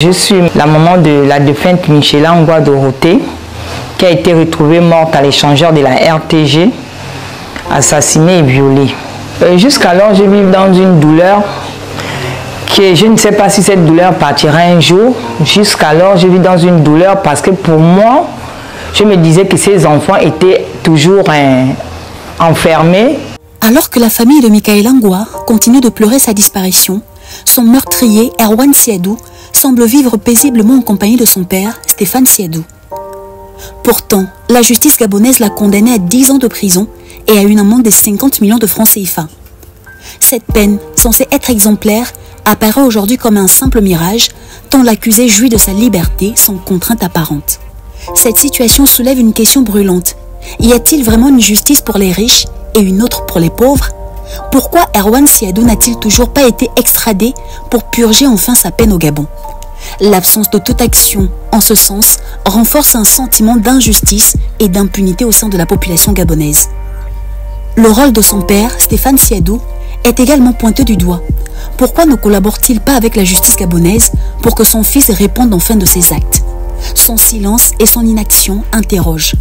Je suis la maman de la défunte Michela Ngwa Dorothée, qui a été retrouvée morte à l'échangeur de la RTG, assassinée et violée. Jusqu'alors, je vis dans une douleur que je ne sais pas si cette douleur partira un jour. Jusqu'alors, je vis dans une douleur parce que pour moi, je me disais que ces enfants étaient toujours enfermés. Alors que la famille de Michaela Ngwa continue de pleurer sa disparition, son meurtrier, Erwan Siadou, semble vivre paisiblement en compagnie de son père, Stéphane Siadou. Pourtant, la justice gabonaise l'a condamné à 10 ans de prison et à une amende de 50 millions de francs CFA. Cette peine, censée être exemplaire, apparaît aujourd'hui comme un simple mirage, tant l'accusé jouit de sa liberté sans contrainte apparente. Cette situation soulève une question brûlante. Y a-t-il vraiment une justice pour les riches et une autre pour les pauvres? Pourquoi Erwan Siadou n'a-t-il toujours pas été extradé pour purger enfin sa peine au Gabon? L'absence de toute action en ce sens renforce un sentiment d'injustice et d'impunité au sein de la population gabonaise. Le rôle de son père, Stéphane Siadou, est également pointé du doigt. Pourquoi ne collabore-t-il pas avec la justice gabonaise pour que son fils réponde enfin de ses actes? Son silence et son inaction interrogent.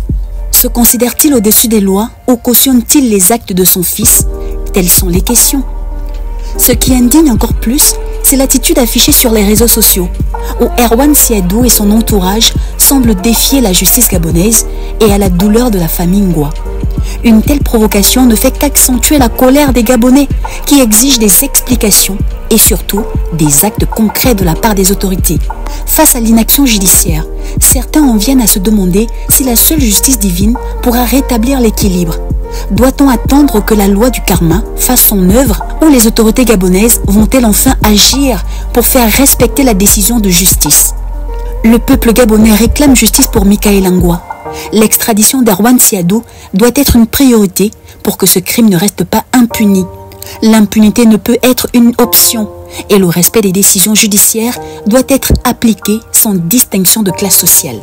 Se considère-t-il au-dessus des lois ou cautionne-t-il les actes de son fils? Telles sont les questions. Ce qui indigne encore plus, c'est l'attitude affichée sur les réseaux sociaux, où Erwan Siadou et son entourage semblent défier la justice gabonaise et à la douleur de la famille Ngwa. Une telle provocation ne fait qu'accentuer la colère des Gabonais qui exigent des explications et surtout des actes concrets de la part des autorités. Face à l'inaction judiciaire, certains en viennent à se demander si la seule justice divine pourra rétablir l'équilibre. Doit-on attendre que la loi du karma fasse son œuvre ou les autorités gabonaises vont-elles enfin agir pour faire respecter la décision de justice? Le peuple gabonais réclame justice pour Michaela Ngwa. L'extradition d'Erwan Siadou doit être une priorité pour que ce crime ne reste pas impuni. L'impunité ne peut être une option et le respect des décisions judiciaires doit être appliqué sans distinction de classe sociale.